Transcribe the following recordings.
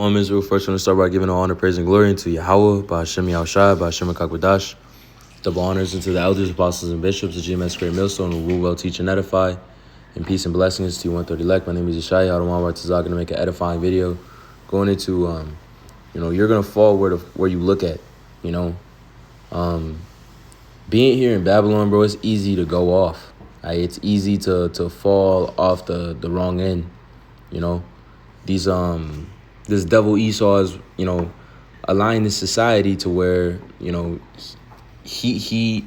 Israel, first want to start by giving all honor, praise, and glory unto Yahweh, by Hashem Yahushai, by Hashem HaKakwadash. Double honors unto the elders, apostles, and bishops of GMS Great Millstone, who rule well, teach, and edify. And peace and blessings to you, 130 elect. My name is Yeshaya. I don't want to going to make an edifying video. Going into, you're going to fall where you look at, Being here in Babylon, bro, it's easy to go off. Right? It's easy to fall off the wrong end, This devil Esau is, aligned the society to where, he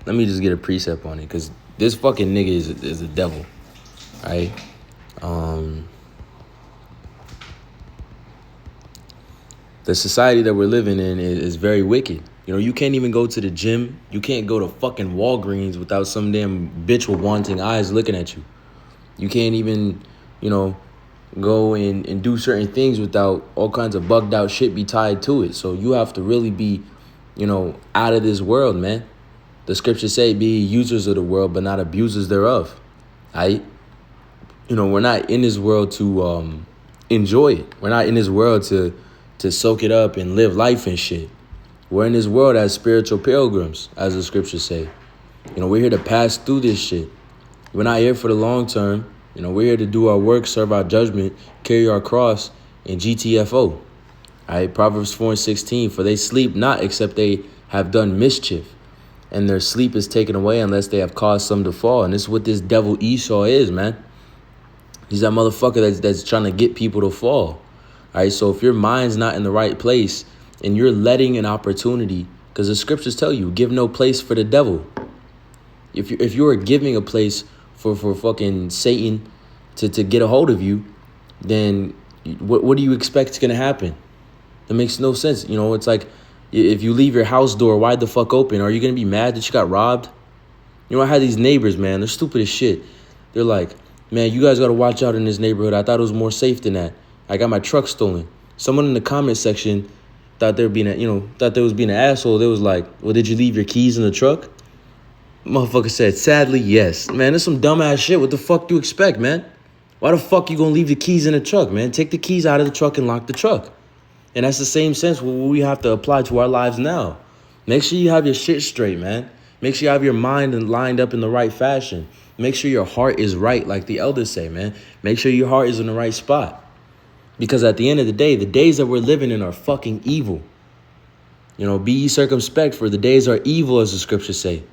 let me just get a precept on it, because this fucking nigga is a devil, right? The society that we're living in is very wicked. You can't even go to the gym. You can't go to fucking Walgreens without some damn bitch with wanting eyes looking at you. You can't even, go and do certain things without all kinds of bugged out shit be tied to it. So you have to really be, out of this world, man. The scriptures say, be users of the world, but not abusers thereof. Right? We're not in this world to enjoy it. We're not in this world to soak it up and live life and shit. We're in this world as spiritual pilgrims, as the scriptures say. We're here to pass through this shit. We're not here for the long term. We're here to do our work, serve our judgment, carry our cross, and GTFO. All right, Proverbs 4:16, for they sleep not except they have done mischief, and their sleep is taken away unless they have caused some to fall. And this is what this devil Esau is, man. He's that motherfucker that's trying to get people to fall. All right, so if your mind's not in the right place and you're letting an opportunity, because the scriptures tell you, give no place for the devil. If you are giving a place for fucking Satan to get a hold of you, then what do you expect is going to happen? That makes no sense. It's like if you leave your house door wide the fuck open, are you going to be mad that you got robbed? I had these neighbors, man. They're stupid as shit. They're like, man, you guys got to watch out in this neighborhood. I thought it was more safe than that. I got my truck stolen. Someone in the comment section thought they were being an asshole. They was like, well, did you leave your keys in the truck? Motherfucker said, sadly, yes. Man, that's some dumbass shit. What the fuck do you expect, man? Why the fuck you gonna leave the keys in the truck, man? Take the keys out of the truck and lock the truck. And that's the same sense what we have to apply to our lives now. Make sure you have your shit straight, man. Make sure you have your mind lined up in the right fashion. Make sure your heart is right, like the elders say, man. Make sure your heart is in the right spot. Because at the end of the day, the days that we're living in are fucking evil. Be ye circumspect, for the days are evil, as the scriptures say.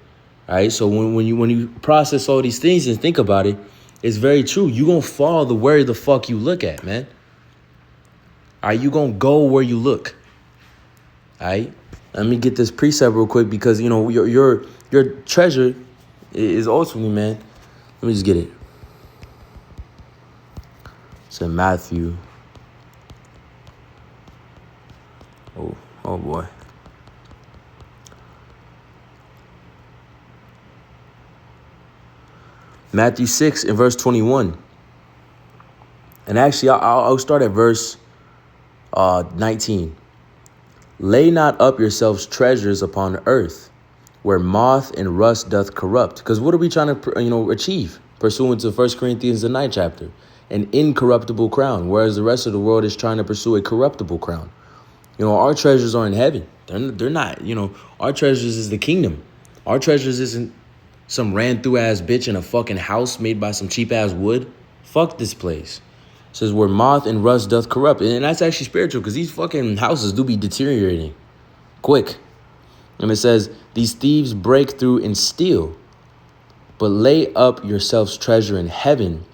All right, so when you process all these things and think about it, it's very true. You're going to follow where the fuck you look at, man. All right, you're going to go where you look. All right, let me get this precept real quick, because, your treasure is ultimately, man. Let me just get it. It's in Matthew. Oh boy. Matthew 6 and verse 21. And actually, I'll start at verse 19. Lay not up yourselves treasures upon earth, where moth and rust doth corrupt. Because what are we trying to achieve? Pursuant to 1 Corinthians, the 9th chapter. An incorruptible crown, whereas the rest of the world is trying to pursue a corruptible crown. Our treasures are in heaven. They're not, our treasures is the kingdom. Our treasures isn't some ran through ass bitch in a fucking house made by some cheap ass wood. Fuck this place. It says where moth and rust doth corrupt. And that's actually spiritual, because these fucking houses do be deteriorating quick. And it says these thieves break through and steal, but lay up yourselves treasure in heaven,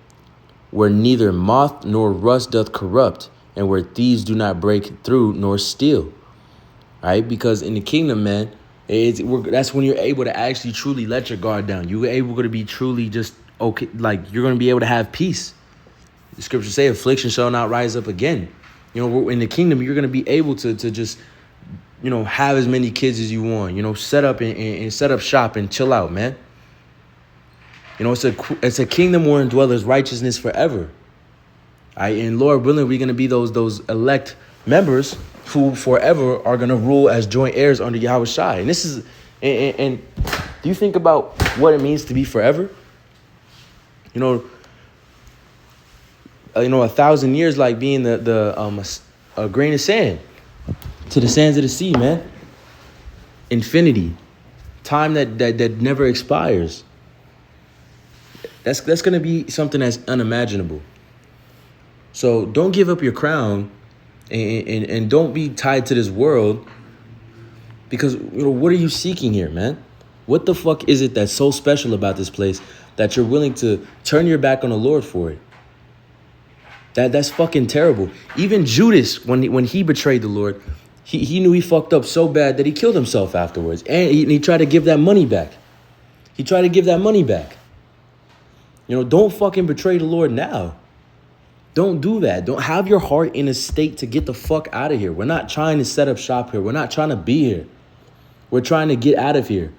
where neither moth nor rust doth corrupt, and where thieves do not break through nor steal. All right, because in the kingdom, man, that's when you're able to actually truly let your guard down. You're able to be truly just okay, like you're going to be able to have peace. The scriptures say affliction shall not rise up again. In the kingdom, you're going to be able to just, have as many kids as you want, set up and set up shop and chill out, man. It's a kingdom wherein dwellers righteousness forever. All right, and Lord willing, we're going to be those elect members who forever are going to rule as joint heirs under Yahweh Shai. And this is, and do you think about what it means to be forever? 1,000 years like being a grain of sand to the sands of the sea, man. Infinity, time that never expires. That's gonna be something that's unimaginable. So don't give up your crown, and don't be tied to this world, because what are you seeking here, man? What the fuck is it that's so special about this place that you're willing to turn your back on the Lord for it? That's fucking terrible. Even Judas, when he betrayed the Lord, he knew he fucked up so bad that he killed himself afterwards. And he tried to give that money back. He tried to give that money back. Don't fucking betray the Lord now. Don't do that. Don't have your heart in a state to get the fuck out of here. We're not trying to set up shop here. We're not trying to be here. We're trying to get out of here.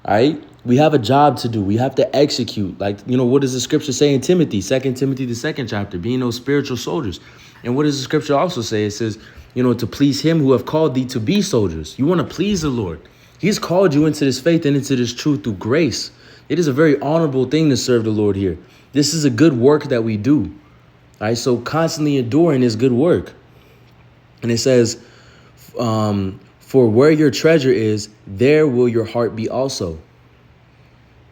All right? We have a job to do. We have to execute. What does the scripture say in Timothy? 2 Timothy, the 2nd chapter, being those spiritual soldiers. And what does the scripture also say? It says, to please him who have called thee to be soldiers. You want to please the Lord. He's called you into this faith and into this truth through grace. It is a very honorable thing to serve the Lord here. This is a good work that we do. All right, so constantly adoring is good work. And it says, for where your treasure is, there will your heart be also.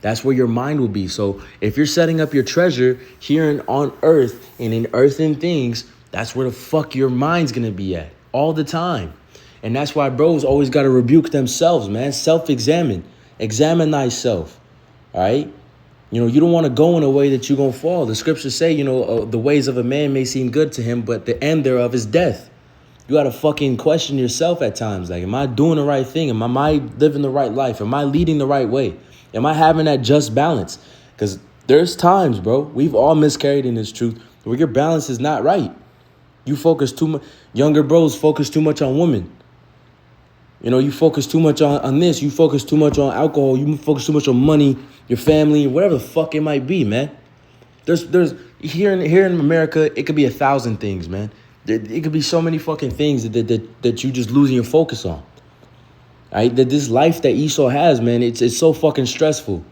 That's where your mind will be. So if you're setting up your treasure here on earth and in earthen things, that's where the fuck your mind's going to be at all the time. And that's why bros always got to rebuke themselves, man. Self-examine. Examine thyself. All right. You don't want to go in a way that you're going to fall. The scriptures say, the ways of a man may seem good to him, but the end thereof is death. You got to fucking question yourself at times. Like, am I doing the right thing? Am I living the right life? Am I leading the right way? Am I having that just balance? Because there's times, bro, we've all miscarried in this truth where your balance is not right. You focus too much. Younger bros focus too much on women. You focus too much on this. You focus too much on alcohol. You focus too much on money, your family, whatever the fuck it might be, man. There's here in America, it could be 1,000 things, man. It could be so many fucking things that you just losing your focus on. All right, that this life that Esau has, man, it's so fucking stressful.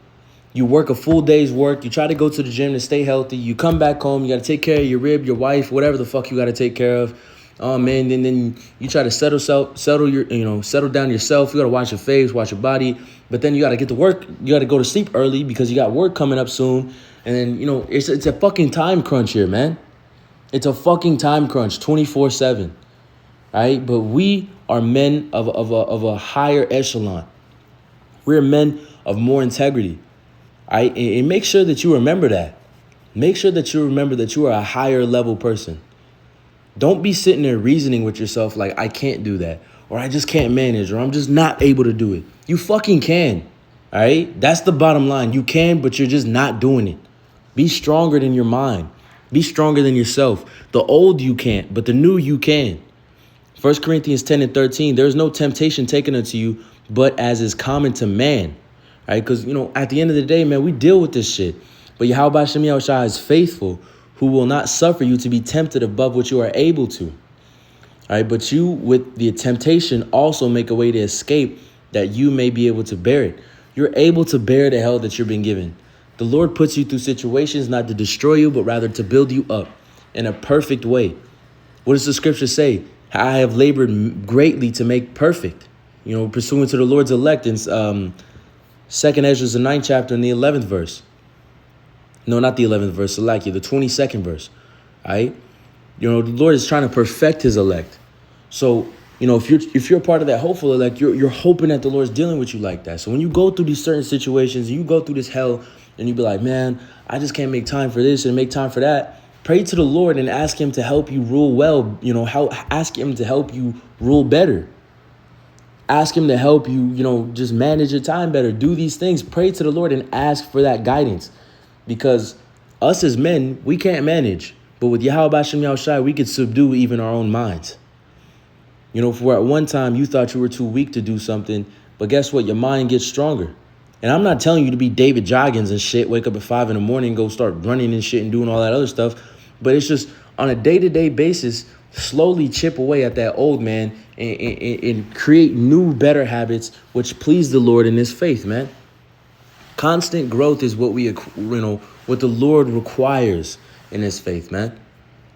You work a full day's work. You try to go to the gym to stay healthy. You come back home. You got to take care of your rib, your wife, whatever the fuck you got to take care of. Oh man, then you try to settle down yourself. You got to watch your face, watch your body. But then you got to get to work. You got to go to sleep early because you got work coming up soon. And then, it's a fucking time crunch here, man. It's a fucking time crunch 24/7. Right? But we are men of a higher echelon. We're men of more integrity. Right? And make sure that you remember that. Make sure that you remember that you are a higher level person. Don't be sitting there reasoning with yourself like, I can't do that, or I just can't manage, or I'm just not able to do it. You fucking can. All right? That's the bottom line. You can, but you're just not doing it. Be stronger than your mind. Be stronger than yourself. The old you can't, but the new you can. 1 Corinthians 10:13, there is no temptation taken unto you, but as is common to man. All right? Because, at the end of the day, man, we deal with this shit. But Yahweh Shem Yahushua is faithful, who will not suffer you to be tempted above what you are able to. All right, but you, with the temptation, also make a way to escape, that you may be able to bear it. You're able to bear the hell that you're being given. The Lord puts you through situations not to destroy you, but rather to build you up in a perfect way. What does the scripture say? I have labored greatly to make perfect, pursuant to the Lord's elect in 2nd Ezra, the 9th chapter, and the 11th verse. No, not the 11th verse, the 22nd verse. All right? The Lord is trying to perfect his elect. So, if you're a part of that hopeful elect, you're hoping that the Lord's dealing with you like that. So when you go through these certain situations, you go through this hell, and you be like, man, I just can't make time for this and make time for that. Pray to the Lord and ask him to help you rule well. Ask him to help you rule better. Ask him to help you, just manage your time better. Do these things. Pray to the Lord and ask for that guidance. Because us as men, we can't manage. But with Yahweh Shem Yahushua, we could subdue even our own minds. For at one time you thought you were too weak to do something, but guess what? Your mind gets stronger. And I'm not telling you to be David Joggins and shit, wake up at 5 a.m, go start running and shit and doing all that other stuff. But it's just on a day-to-day basis, slowly chip away at that old man and create new, better habits which please the Lord in his faith, man. Constant growth is what what the Lord requires in his faith, man.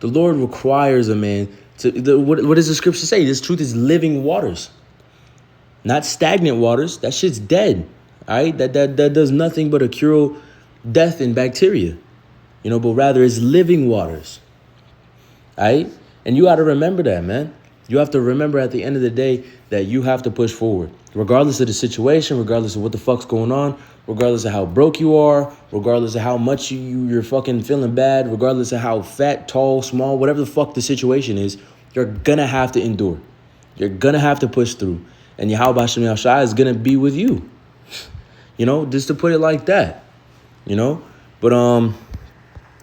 The Lord requires a man What does the scripture say? This truth is living waters, not stagnant waters. That shit's dead. All right, that does nothing but cure death and bacteria, but rather it's living waters. All right, and you got to remember that, man. You have to remember at the end of the day that you have to push forward, regardless of the situation, regardless of what the fuck's going on, regardless of how broke you are, regardless of how much you're fucking feeling bad, regardless of how fat, tall, small, whatever the fuck the situation is, you're gonna have to endure. You're gonna have to push through. And Yahweh Hashem Yahushua is gonna be with you. Just to put it like that. But I'm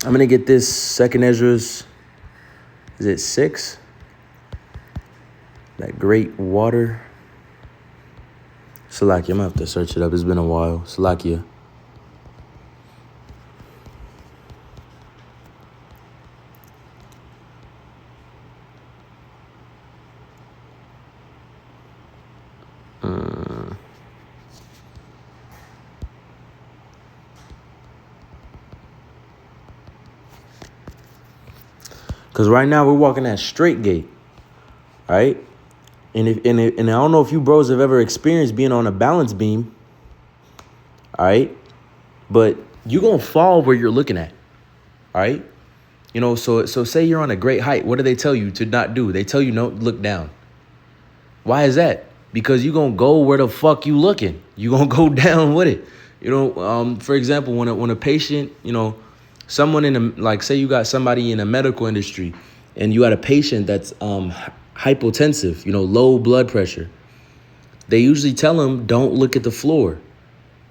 gonna get this second Ezra's, is it 6? That great water. Salakia, I'm gonna have to search it up. It's been a while. Salakia. Because right now we're walking that straight gate. All right? And I don't know if you bros have ever experienced being on a balance beam. All right? But you're going to fall where you're looking at. All right? So say you're on a great height. What do they tell you to not do? They tell you no, look down. Why is that? Because you're going to go where the fuck you looking. You're going to go down with it. For example, when a patient, someone say you got somebody in a medical industry and you got a patient that's hypotensive, low blood pressure. They usually tell them don't look at the floor.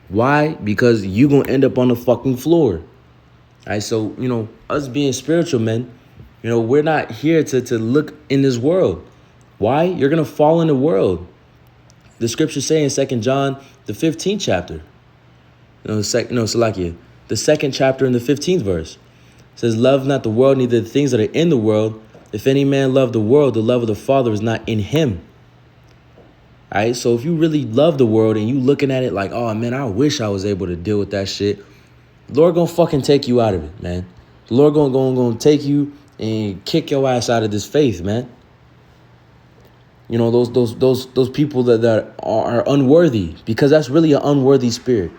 Why? Because you're going to end up on the fucking floor. All right, so, us being spiritual men, we're not here to look in this world. Why? You're going to fall in the world. The scriptures say in 2 John, the 15th chapter. Salakia. The 2nd chapter in the 15th verse. It says, love not the world, neither the things that are in the world. If any man love the world, the love of the Father is not in him. All right, so if you really love the world and you looking at it like, oh, man, I wish I was able to deal with that shit, the Lord gonna fucking take you out of it, man. The Lord gonna take you and kick your ass out of this faith, man. Those people that are unworthy, because that's really an unworthy spirit.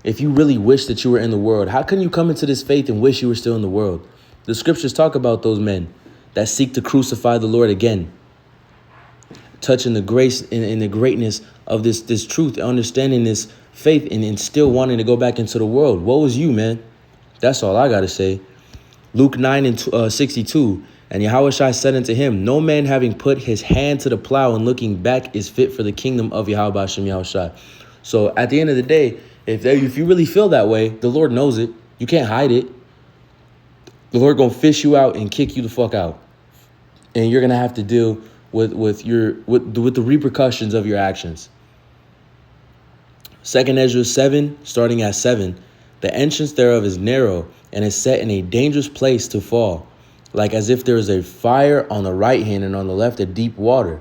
If you really wish that you were in the world, how can you come into this faith and wish you were still in the world? The scriptures talk about those men that seek to crucify the Lord again, touching the grace and the greatness of this truth, understanding this faith, and still wanting to go back into the world. Woe is you, man. That's all I got to say. Luke 9:62, and Yahushua said unto him, no man having put his hand to the plow and looking back is fit for the kingdom of Yahweh Hashem Yahushua. So at the end of the day, if you really feel that way, the Lord knows it. You can't hide it. The Lord gonna fish you out and kick you the fuck out, and you're gonna have to deal with the repercussions of your actions. 2 Ezra 7, starting at 7, the entrance thereof is narrow and is set in a dangerous place to fall, like as if there is a fire on the right hand and on the left a deep water,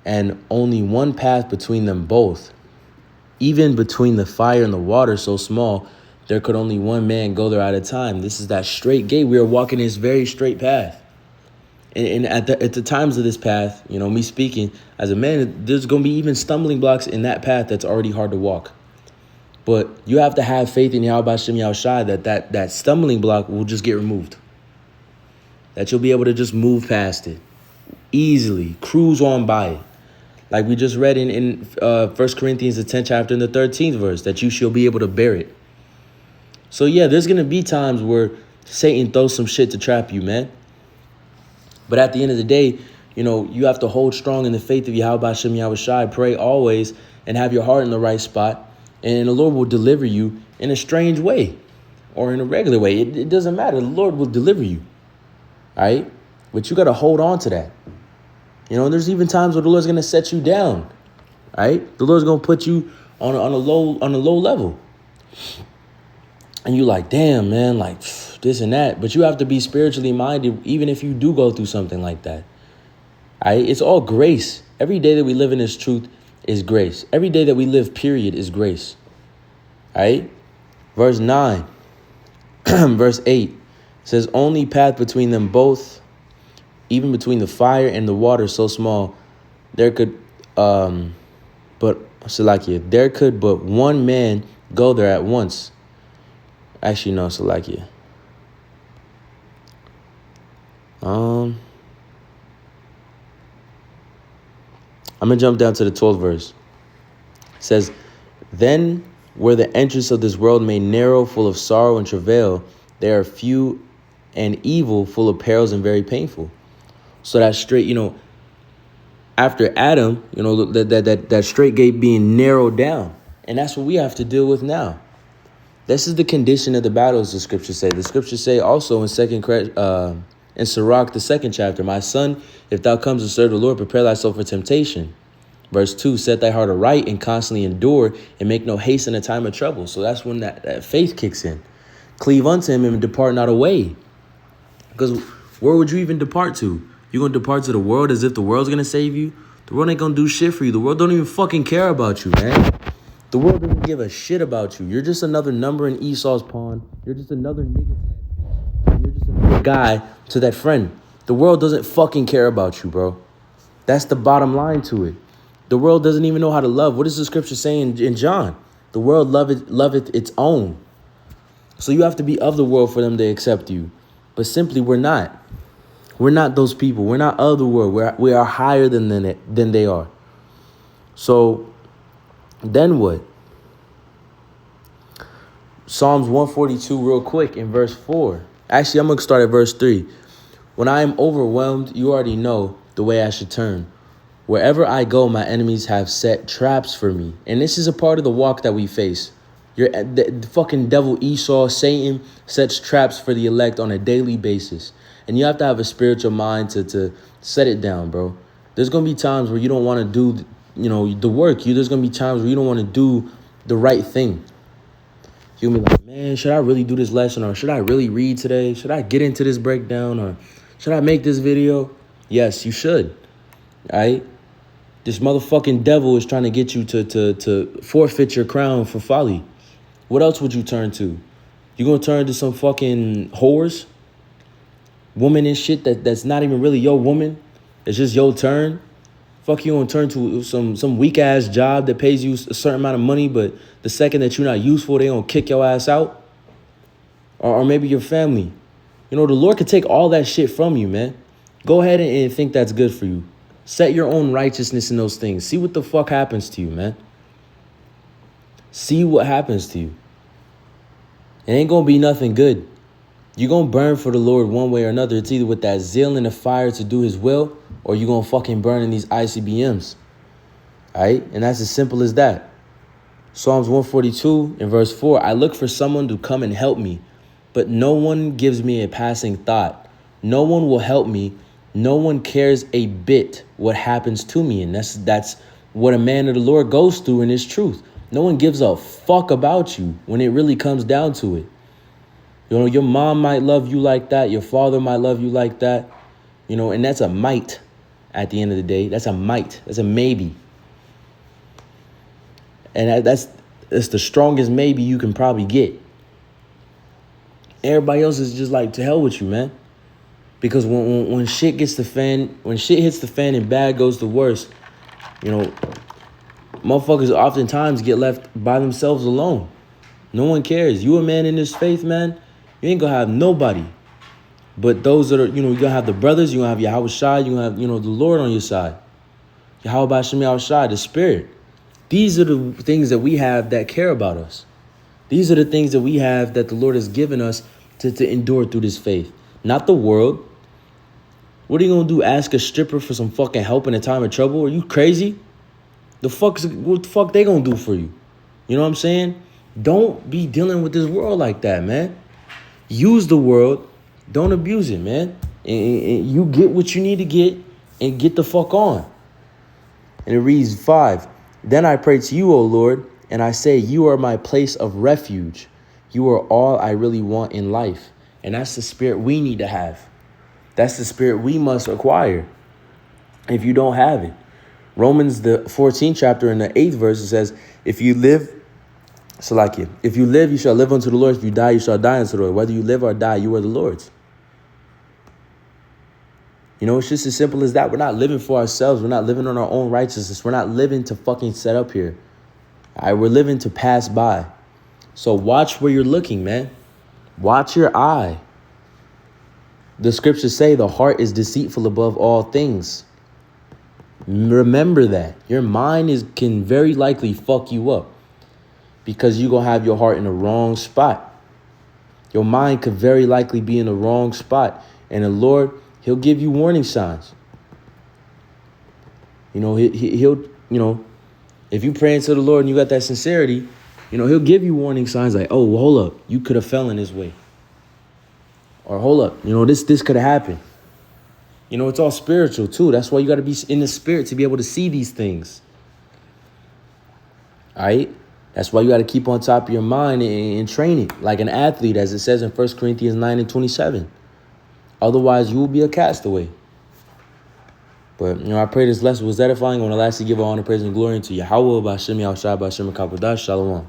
and only one path between them both. Even between the fire and the water so small, there could only one man go there at a time. This is that straight gate. We are walking this very straight path. And at the times of this path, me speaking as a man, there's going to be even stumbling blocks in that path that's already hard to walk. But you have to have faith in Yahweh Hashem Yahushua that stumbling block will just get removed. That you'll be able to just move past it easily, cruise on by it. Like we just read in 1 Corinthians, the 10th chapter and the 13th verse, that you shall be able to bear it. So yeah, there's going to be times where Satan throws some shit to trap you, man. But at the end of the day, you have to hold strong in the faith of Yahweh Hashem Yahushua, pray always, and have your heart in the right spot. And the Lord will deliver you in a strange way or in a regular way. It doesn't matter. The Lord will deliver you. All right? But you got to hold on to that. There's even times where the Lord's going to set you down. All right? The Lord's going to put you on a low level. And you're like, damn, man, like this and that. But you have to be spiritually minded even if you do go through something like that. All right? It's all grace. Every day that we live in this truth is grace. Every day that we live, period, is grace. All right? Verse 9. Verse 8 says, only path between them both even between the fire and the water so small, there could but Salakia, there could but one man go there at once. Actually, no, Salakia. I'm gonna jump down to the 12th verse. It says, then where the entrance of this world made narrow, full of sorrow and travail, there are few and evil, full of perils and very painful. So that straight, after Adam, that straight gate being narrowed down. And that's what we have to deal with now. This is the condition of the battles, the scriptures say. The scriptures say also in Sirach, the 2nd chapter, my son, if thou comes to serve the Lord, prepare thyself for temptation. Verse 2, set thy heart aright and constantly endure and make no haste in a time of trouble. So that's when that faith kicks in. Cleave unto him and depart not away. Because where would you even depart to? You're going to depart to the world as if the world's going to save you? The world ain't going to do shit for you. The world don't even fucking care about you, man. The world doesn't give a shit about you. You're just another number in Esau's pawn. You're just another nigga. You're just another guy to that friend. The world doesn't fucking care about you, bro. That's the bottom line to it. The world doesn't even know how to love. What does the scripture say in John? The world loveth its own. So you have to be of the world for them to accept you. But simply, we're not. We're not those people. We're not of the world. We are higher than they are. So then what? Psalms 142 real quick in verse 4. Actually, I'm going to start at verse 3. When I am overwhelmed, you already know the way I should turn. Wherever I go, my enemies have set traps for me. And this is a part of the walk that we face. The fucking devil Esau, Satan, sets traps for the elect on a daily basis. And you have to have a spiritual mind to set it down, bro. There's going to be times where you don't want to do, the work. There's going to be times where you don't want to do the right thing. You'll be like, man, should I really do this lesson? Or should I really read today? Should I get into this breakdown? Or should I make this video? Yes, you should. All right? This motherfucking devil is trying to get you to forfeit your crown for folly. What else would you turn to? You gonna turn to some fucking whores? Woman and shit that's not even really your woman. It's just your turn. Fuck, you gonna turn to some weak ass job that pays you a certain amount of money, but the second that you're not useful, they gonna kick your ass out? Or maybe your family. The Lord could take all that shit from you, man. Go ahead and think that's good for you. Set your own righteousness in those things. See what the fuck happens to you, man. See what happens to you. It ain't gonna be nothing good. You're gonna burn for the Lord one way or another. It's either with that zeal and the fire to do his will, or you're gonna fucking burn in these ICBMs. All right? And that's as simple as that. Psalms 142 in verse 4, I look for someone to come and help me, but no one gives me a passing thought. No one will help me. No one cares a bit what happens to me. And that's what a man of the Lord goes through in his truth. No one gives a fuck about you when it really comes down to it. Your mom might love you like that. Your father might love you like that. And that's a might at the end of the day. That's a might. That's a maybe. And that's the strongest maybe you can probably get. Everybody else is just like, to hell with you, man. Because when shit hits the fan and bad goes the worst, motherfuckers oftentimes get left by themselves alone. No one cares. You a man in this faith, man, you ain't gonna have nobody. But those that are, you're gonna have the brothers, you're gonna have Yahweh Shai, you're gonna have, the Lord on your side. Yahweh Shai, Shai, the Spirit. These are the things that we have that care about us. These are the things that we have that the Lord has given us to endure through this faith. Not the world. What are you going to do? Ask a stripper for some fucking help in a time of trouble? Are you crazy? What the fuck they going to do for you? You know what I'm saying? Don't be dealing with this world like that, man. Use the world. Don't abuse it, man. And you get what you need to get and get the fuck on. And it reads 5. Then I pray to you, O Lord, and I say, you are my place of refuge. You are all I really want in life. And that's the spirit we need to have. That's the spirit we must acquire if you don't have it. Romans, the 14th chapter in the 8th verse, it says, if you live, you shall live unto the Lord. If you die, you shall die unto the Lord. Whether you live or die, you are the Lord's. You know, it's just as simple as that. We're not living for ourselves. We're not living on our own righteousness. We're not living to fucking set up here. All right, we're living to pass by. So watch where you're looking, man. Watch your eye. The scriptures say the heart is deceitful above all things. Remember that. Your mind can very likely fuck you up because you're going to have your heart in the wrong spot. Your mind could very likely be in the wrong spot. And the Lord, he'll give you warning signs. You know, he'll, you know, if you praying to the Lord and you got that sincerity, you know, he'll give you warning signs like, oh, well, hold up, you could have fell in this way. Or hold up, you know, this could have happened. You know, it's all spiritual too. That's why you got to be in the spirit to be able to see these things. All right? That's why you got to keep on top of your mind and train it like an athlete, as it says in 1 Corinthians 9:27. Otherwise, you will be a castaway. But, you know, I pray this lesson was edifying. I want to lastly give all honor, praise, and glory to Yahweh, B'Hashem Yahushua, B'Hashem Kapodash. Shalom.